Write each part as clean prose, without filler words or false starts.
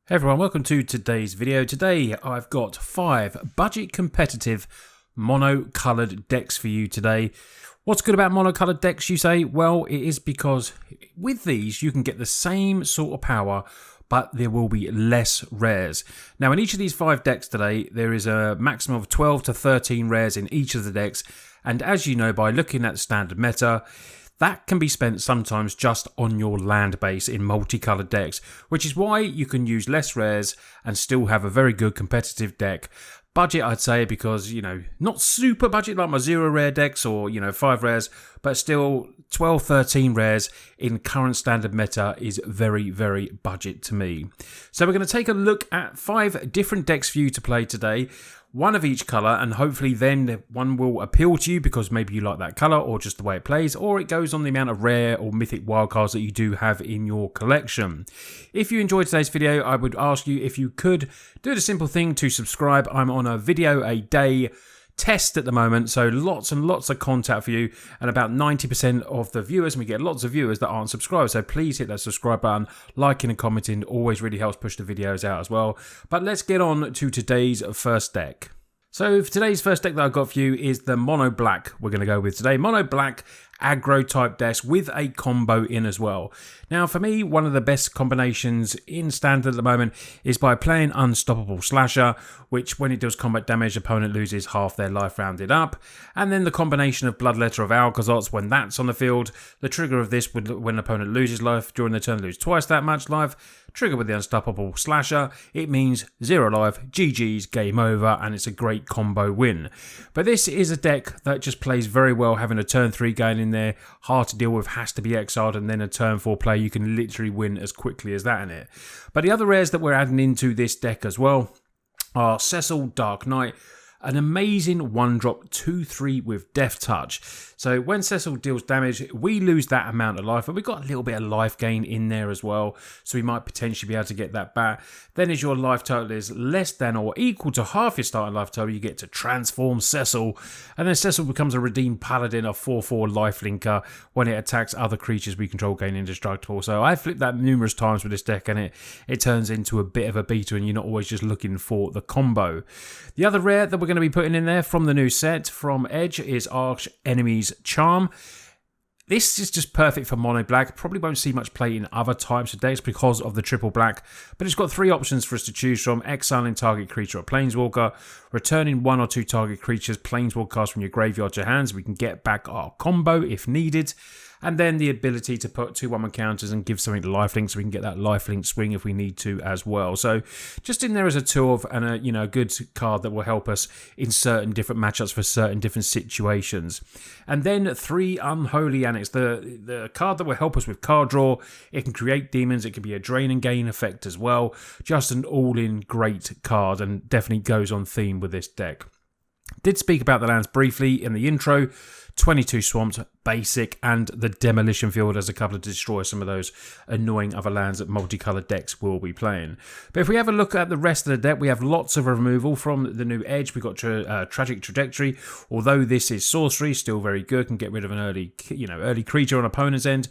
Hey everyone, welcome to today's video. Today I've got 5 budget competitive mono-coloured decks for you today. What's good about mono-coloured decks, you say? Well, it is because with these you can get the same sort of power, but there will be less rares. Now in each of these 5 decks today, there is a maximum of 12 to 13 rares in each of the decks, and as you know by looking at the standard meta, that can be spent sometimes just on your land base in multicoloured decks, which is why you can use less rares and still have a very good competitive deck. Budget, I'd say, because, not super budget like my 0 rare decks or, 5 rares, but still 12, 13 rares in current standard meta is very, very budget to me. So we're going to take a look at 5 different decks for you to play today. One of each colour, and hopefully then one will appeal to you because maybe you like that colour or just the way it plays, or it goes on the amount of rare or mythic wildcards that you do have in your collection. If you enjoyed today's video, I would ask you if you could do the simple thing to subscribe. I'm on a video a day test at the moment, so lots and lots of content for you, and about 90% of the viewers, and we get lots of viewers that aren't subscribed, so please hit that subscribe button. Liking and commenting always really helps push the videos out as well. But let's get on to today's first deck. So for today's first deck that I've got for you is the mono black we're going to go with today. Mono black aggro type decks with a combo in as well. Now for me, one of the best combinations in standard at the moment is by playing Unstoppable Slasher, which when it does combat damage, opponent loses half their life rounded up. And then the combination of Bloodletter of Alkazots, when that's on the field, the trigger of this would, when opponent loses life during the turn, lose twice that much life. Trigger with the Unstoppable Slasher, it means 0 life, GG's, game over, and it's a great combo win. But this is a deck that just plays very well, having a turn 3 gain in there, hard to deal with, has to be exiled, and then a turn 4 play, you can literally win as quickly as that in it. But the other rares that we're adding into this deck as well are Cecil Dark Knight, an amazing 1-drop 2/3 with Death Touch. So when Cecil deals damage, we lose that amount of life, but we've got a little bit of life gain in there as well, so we might potentially be able to get that back. Then as your life total is less than or equal to half your starting life total, you get to transform Cecil, and then Cecil becomes a redeemed paladin, a 4/4 lifelinker. When it attacks other creatures we control, gain indestructible. So I flipped that numerous times with this deck, and it turns into a bit of a beater, and you're not always just looking for the combo. The other rare that we're going to be putting in there from the new set from Edge is Arch Enemy's Charm. This is just perfect for mono black. Probably won't see much play in other types of decks because of the triple black, but it's got 3 options for us to choose from: exiling target creature or planeswalker, returning 1 or 2 target creatures planeswalkers from your graveyard to your hands. We can get back our combo if needed, and then the ability to put 2/1 counters and give something to lifelink, so we can get that lifelink swing if we need to as well. So just in there as a 2 of, and a good card that will help us in certain different matchups for certain different situations. And then 3 Unholy Annex, the card that will help us with card draw. It can create demons, it can be a drain and gain effect as well. Just an all-in great card, and definitely goes on theme with this deck. Did speak about the lands briefly in the intro. 22 Swamps, basic, and the Demolition Field as a couple to destroy some of those annoying other lands that multicoloured decks will be playing. But if we have a look at the rest of the deck, we have lots of removal from the new Edge. We've got Tragic Trajectory. Although this is sorcery, still very good, can get rid of an early creature on opponent's end.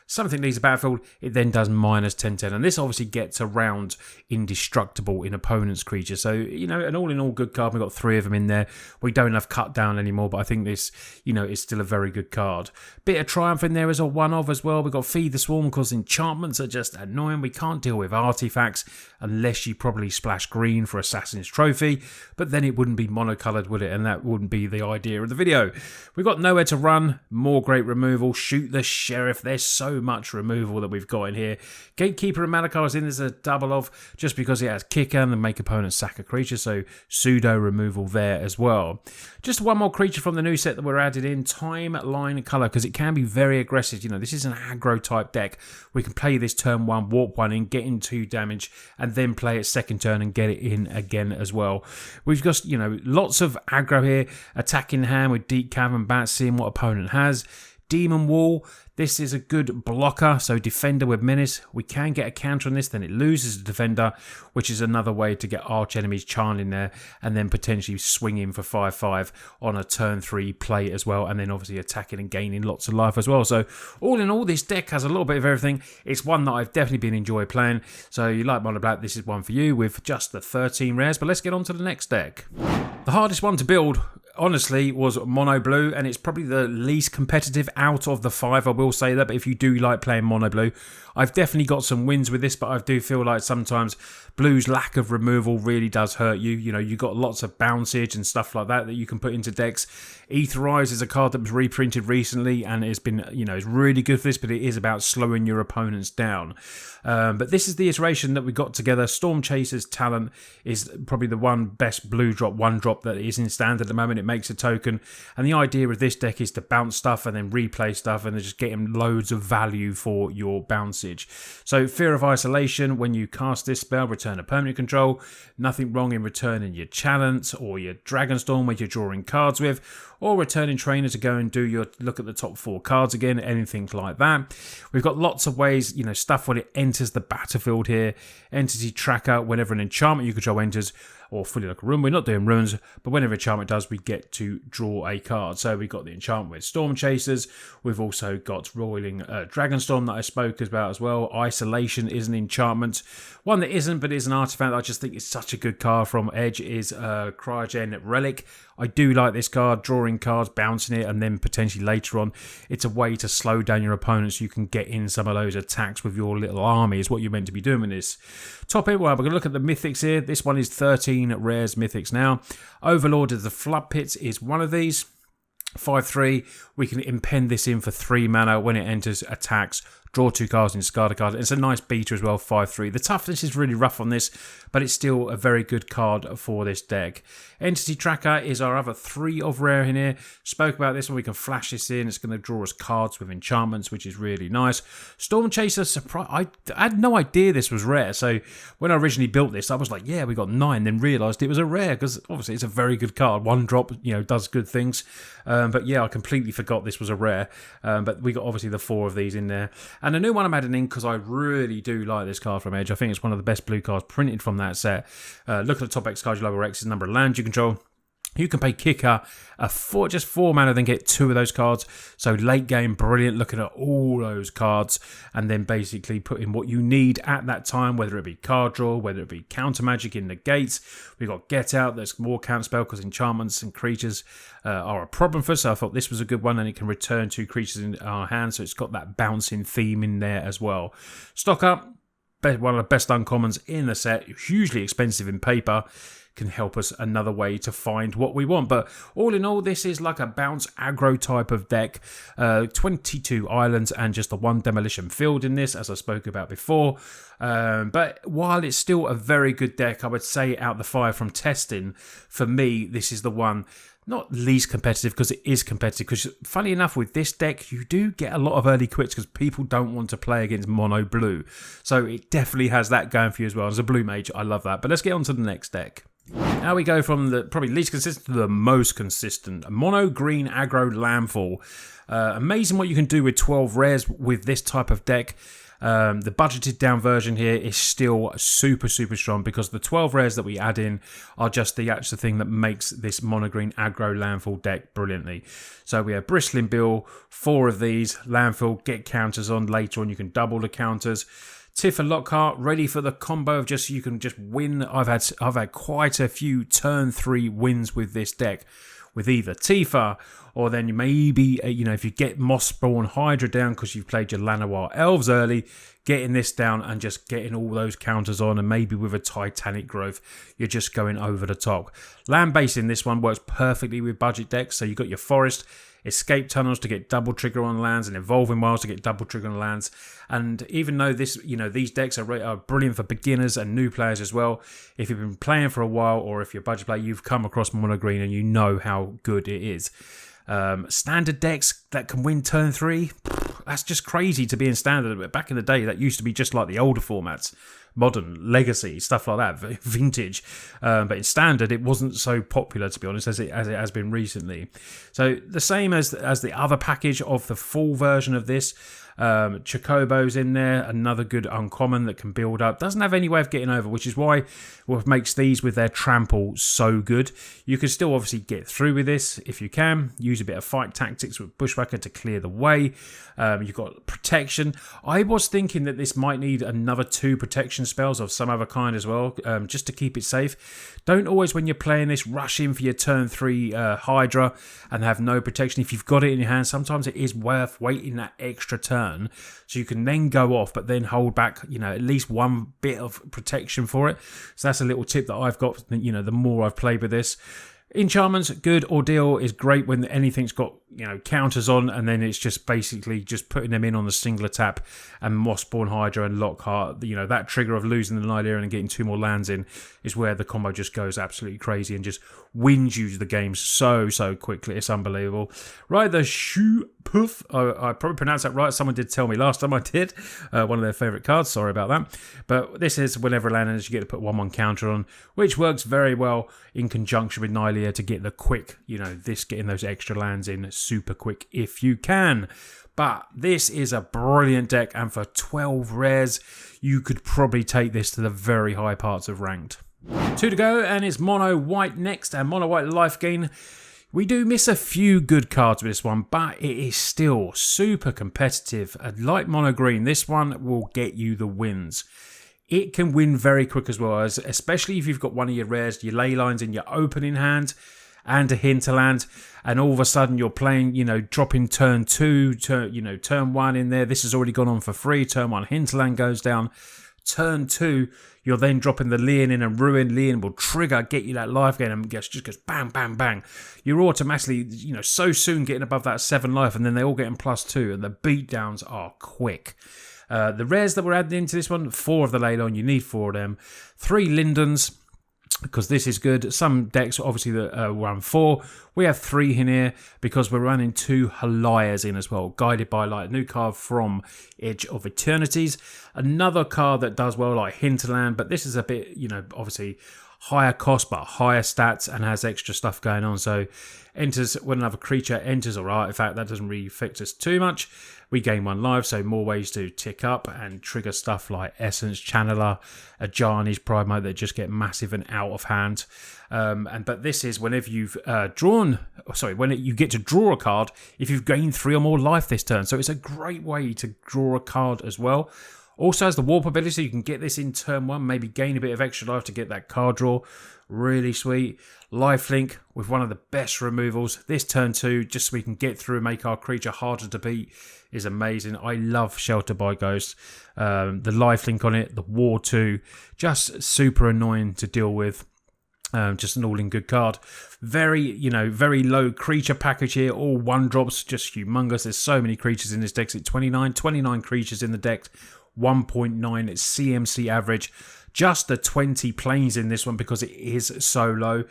Something leaves the battlefield, it then does -10/10, and this obviously gets around indestructible in opponent's creatures. So, an all-in-all good card. We've got 3 of them in there. We don't have Cut Down anymore, but I think this, is still a very good card. Bit of Triumph in there as a one-of as well. We've got Feed the Swarm because enchantments are just annoying. We can't deal with artifacts unless you probably splash green for Assassin's Trophy, but then it wouldn't be monocoloured, would it? And that wouldn't be the idea of the video. We've got Nowhere to Run, more great removal. Shoot the Sheriff. There's so much removal that we've got in here. Gatekeeper and Malakar is in as a double of, just because it has kicker and make opponents sack a creature, so pseudo removal there as well. Just one more creature from the new set that we're added in, Timeline Colour, because it can be very aggressive. This is an aggro type deck. We can play this turn 1, warp 1 in, get in 2 damage, and then play it second turn and get it in again as well. We've got, lots of aggro here, attacking hand with Deep Cavern Bat, seeing what opponent has. Demon Wall, this is a good blocker, so defender with menace. We can get a counter on this, then it loses the defender, which is another way to get arch enemies charmed in there, and then potentially swing in for 5/5 on a turn 3 play as well, and then obviously attacking and gaining lots of life as well. So all in all, this deck has a little bit of everything. It's one that I've definitely been enjoying playing, so you like Mono Black, this is one for you with just the 13 rares. But let's get on to the next deck. The hardest one to build, honestly, was Mono Blue, and it's probably the least competitive out of the 5, I will say that. But if you do like playing Mono Blue, I've definitely got some wins with this, but I do feel like sometimes Blue's lack of removal really does hurt you. You know, you've got lots of bouncage and stuff like that you can put into decks. Aetherize is a card that was reprinted recently, and it's been, you know, it's really good for this, but it is about slowing your opponents down. But this is the iteration that we got together. Storm Chaser's talent is probably the one best blue drop, 1-drop that is in standard at the moment. It makes a token, and the idea of this deck is to bounce stuff and then replay stuff and then just getting loads of value for your bouncage. So Fear of Isolation, when you cast this spell, return a permanent control. Nothing wrong in returning your Challenge or your Dragonstorm where you're drawing cards with, or returning Trainer to go and do your look at the top 4 cards again, anything like that. We've got lots of ways, you know, stuff when it enters the battlefield here. Entity Tracker, whenever an enchantment you control enters, or Fully Like a Rune. We're not doing runes, but whenever enchantment does, we get to draw a card. So we've got the enchantment with Storm Chasers. We've also got Roiling Dragonstorm that I spoke about as well. Isolation is an enchantment. One that isn't, but is an artifact that I just think is such a good card from Edge is Cryogen Relic. I do like this card, drawing cards, bouncing it, and then potentially later on, it's a way to slow down your opponents. You can get in some of those attacks with your little army, is what you're meant to be doing with this. Top end, well, we're going to look at the mythics here. This one is 13 rares mythics now. Overlord of the Flood Pits is one of these. 5/3, we can impend this in for 3 mana when it enters attacks. Draw 2 cards and discard a card. It's a nice beta as well, 5/3. The toughness is really rough on this, but it's still a very good card for this deck. Entity Tracker is our other 3 of rare in here. Spoke about this one. We can flash this in. It's going to draw us cards with enchantments, which is really nice. Storm Chaser, I had no idea this was rare. So when I originally built this, I was like, yeah, we got 9, then realised it was a rare because obviously it's a very good card. 1-drop, you know, does good things. But yeah, I completely forgot this was a rare. But we got obviously the 4 of these in there. And a new one I'm adding in because I really do like this card from Edge. I think it's one of the best blue cards printed from that set. Look at the top X cards, your lower X is the number of lands you control. You can pay Kicker just 4 mana, then get 2 of those cards. So late game, brilliant, looking at all those cards and then basically put in what you need at that time, whether it be card draw, whether it be counter magic in the gates. We've got Get Out, there's more counter spell because enchantments and creatures are a problem for us. So I thought this was a good one, and it can return 2 creatures in our hand. So it's got that bouncing theme in there as well. Stock Up, one of the best uncommons in the set, hugely expensive in paper. Can help us another way to find what we want. But all in all, this is like a bounce aggro type of deck. 22 islands and just the 1 demolition field in this, as I spoke about before. But while it's still a very good deck, I would say out the 5 from testing, for me, this is the one not least competitive, because it is competitive. Because funny enough, with this deck, you do get a lot of early quits because people don't want to play against mono blue. So it definitely has that going for you as well. As a blue mage, I love that. But let's get on to the next deck. Now we go from the probably least consistent to the most consistent. Mono green aggro landfall. Amazing what you can do with 12 rares with this type of deck. The budgeted down version here is still super strong, because the 12 rares that we add in are just the actual thing that makes this mono green aggro landfall deck brilliantly. So we have Bristling Bill, 4 of these, landfall, get counters on later on, you can double the counters. Tifa Lockhart, ready for the combo of just, you can just win. I've had quite a few turn 3 wins with this deck, with either Tifa, or then maybe, if you get Mosspawn Hydra down because you've played your Llanowar Elves early, getting this down and just getting all those counters on, and maybe with a Titanic Growth, you're just going over the top. Land base in this one works perfectly with budget decks, so you've got your Forest, Escape Tunnels to get double trigger on lands, and Evolving Wilds to get double trigger on lands. And even though this, these decks are brilliant for beginners and new players as well, if you've been playing for a while, or if you're a budget player, you've come across mono green and you know how good it is. Standard decks that can win turn 3, That's just crazy to be in standard. But back in the day, that used to be just like the older formats. Modern, legacy, stuff like that, vintage. But in standard, it wasn't so popular, to be honest, as it has been recently. So the same as the other package of the full version of this. Chocobo's in there, another good uncommon that can build up. Doesn't have any way of getting over, which is why what makes these with their trample so good. You can still obviously get through with this if you can. Use a bit of fight tactics with Bushwhacker to clear the way. You've got protection. I was thinking that this might need another 2 protection spells of some other kind as well, just to keep it safe. Don't always, when you're playing this, rush in for your turn 3 Hydra and have no protection. If you've got it in your hand, sometimes it is worth waiting that extra turn so you can then go off, but then hold back, at least one bit of protection for it. So that's a little tip that I've got, the more I've played with this. Enchantments, good. Ordeal is great when anything's got, counters on, and then it's just basically just putting them in on the singular tap, and Mossborn Hydra and Lockhart, that trigger of losing the Nylarian and getting 2 more lands in is where the combo just goes absolutely crazy and just wins you the games so quickly. It's unbelievable. Right, the Shoe Puff. I probably pronounced that right. Someone did tell me last time I did. One of their favourite cards. Sorry about that. But this is whenever land ends, you get to put 1/1 counter on, which works very well in conjunction with Nylea to get the quick, this getting those extra lands in super quick if you can. But this is a brilliant deck, and for 12 rares, you could probably take this to the very high parts of ranked. 2 to go, and it's mono white next, and mono white life gain. We do miss a few good cards with this one, but it is still super competitive. Like mono green, this one will get you the wins. It can win very quick as well, especially if you've got one of your rares, your ley lines in your opening hand, and a hinterland, and all of a sudden you're playing, dropping turn 2, turn 1 in there. This has already gone on for free. Turn 1, hinterland goes down. Turn 2, you're then dropping the Lian in and ruin. Lian will trigger, get you that life gain, and just goes bang, bang, bang. You're automatically, so soon getting above that 7 life, and then they're all getting +2, and the beatdowns are quick. The rares that we're adding into this one, 4 of the Leyline, you need 4 of them. 3 Lindens, because this is good. Some decks obviously that run 4. We have 3 in here because we're running 2 Halayas in as well. Guided by Light, new card from Edge of Eternities. Another card that does well like Hinterland, but this is a bit, obviously higher cost but higher stats and has extra stuff going on. So enters when another creature enters or artifact. That doesn't really affect us too much. We gain 1 life, so more ways to tick up and trigger stuff like Essence, Channeler, Ajani's Primate that just get massive and out of hand. But this is whenever you've when you get to draw a card if you've gained 3 or more life this turn. So it's a great way to draw a card as well. Also has the warp ability, so you can get this in turn 1, maybe gain a bit of extra life to get that card draw. Really sweet. Lifelink with one of the best removals. This turn 2, just so we can get through and make our creature harder to beat, is amazing. I love Shelter by Ghost. The lifelink on it, the War 2, just super annoying to deal with. Just an all-in good card. Very low creature package here. All 1-drops, just humongous. There's so many creatures in this deck. It's 29 creatures in the deck. 1.9 CMC average. Just the 20 planes in this one because it is so low.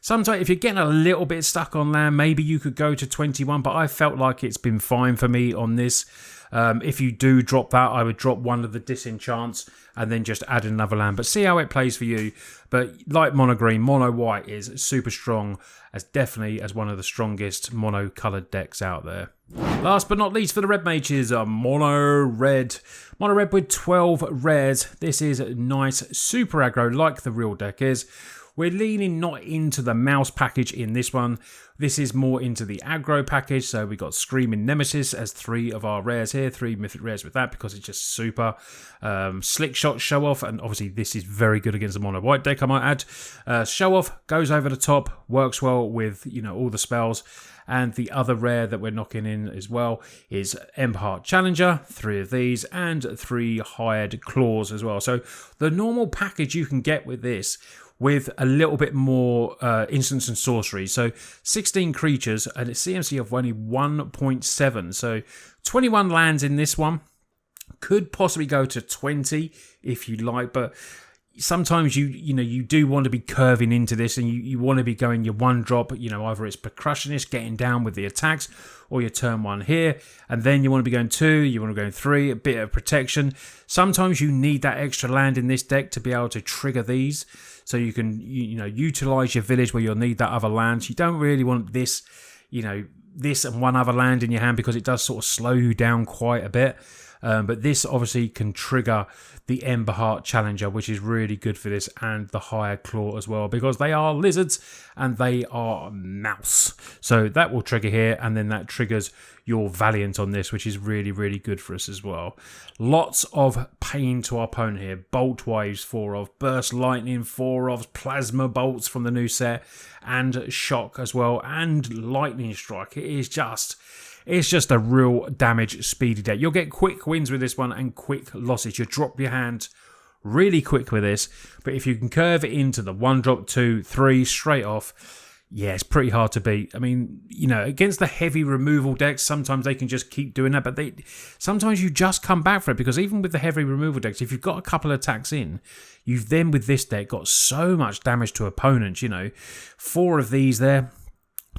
Sometimes if you're getting a little bit stuck on land, maybe you could go to 21, but I felt like it's been fine for me on this. If you do drop that, I would drop one of the disenchants and then just add another land. But see how it plays for you. But like mono green, mono white is super strong, definitely as one of the strongest mono coloured decks out there. Last but not least for the red mages, mono red. Mono red with 12 rares. This is nice, super aggro like the real deck is. We're leaning not into the mouse package in this one. This is more into the aggro package. So we got Screaming Nemesis as 3 of our rares here. 3 mythic rares with that because it's just super. Slick Shot Show Off. And obviously this is very good against the mono white deck, I might add. Show Off goes over the top. Works well with, all the spells. And the other rare that we're knocking in as well is Empire Challenger, 3 of these, and 3 Hired Claws as well. So the normal package you can get with this, with a little bit more instants and sorcery. So 16 creatures and a CMC of only 1.7. So 21 lands in this one. Could possibly go to 20 if you like, but sometimes you do want to be curving into this, and you want to be going your one drop, either it's percussionist getting down with the attacks, or your turn one here, and then you want to be going 2, you want to go 3, a bit of protection. Sometimes you need that extra land in this deck to be able to trigger these, so you can utilize your village where you'll need that other land. You don't really want this, this and one other land in your hand, because it does sort of slow you down quite a bit. But this obviously can trigger the Ember Heart Challenger, which is really good for this, and the Higher Claw as well, because they are lizards and they are mouse. So that will trigger here, and then that triggers your Valiant on this, which is really, really good for us as well. Lots of pain to our opponent here. Bolt Waves, 4 of, Burst Lightning, 4 of, Plasma Bolts from the new set, and Shock as well, and Lightning Strike. It's just a real damage speedy deck. You'll get quick wins with this one and quick losses. You drop your hand really quick with this, but if you can curve it into the 1 drop, 2, 3 straight off, yeah, it's pretty hard to beat. I mean, against the heavy removal decks, sometimes they can just keep doing that, but sometimes you just come back for it, because even with the heavy removal decks, if you've got a couple of attacks in, you've then with this deck got so much damage to opponents. 4 of these there,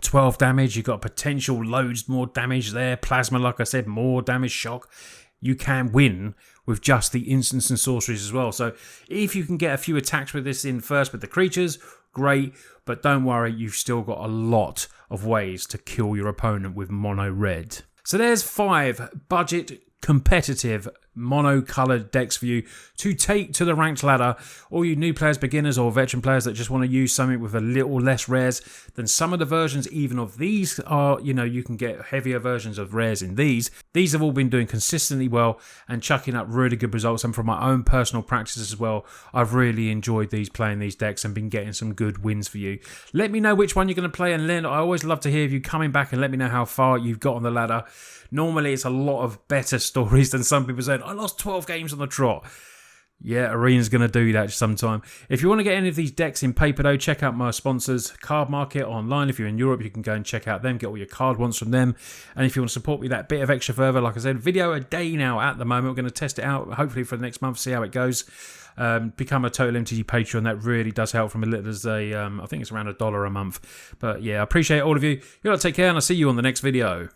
12 damage, you've got potential loads more damage there. Plasma, like I said, more damage. Shock. You can win with just the instants and sorceries as well. So if you can get a few attacks with this in first with the creatures, great. But don't worry, you've still got a lot of ways to kill your opponent with mono red. So there's 5 budget competitive mono-coloured decks for you to take to the ranked ladder. All you new players, beginners, or veteran players that just want to use something with a little less rares than some of the versions even of these are, you can get heavier versions of rares in these. These have all been doing consistently well and chucking up really good results, and from my own personal practice as well, I've really enjoyed playing these decks and been getting some good wins for you. Let me know which one you're going to play, and Lynn, I always love to hear you coming back and let me know how far you've got on the ladder. Normally it's a lot of better stories than some people saying, I lost 12 games on the trot. Yeah, Arena's going to do that sometime. If you want to get any of these decks in paper though, check out my sponsors, Card Market online. If you're in Europe, you can go and check out them, get all your card wants from them. And if you want to support me that bit of extra further, like I said, video a day now at the moment. We're going to test it out, hopefully for the next month, see how it goes. Become a Total MTG Patreon. That really does help from as little as I think it's around $1 a month. But yeah, I appreciate all of you. You all take care, and I'll see you on the next video.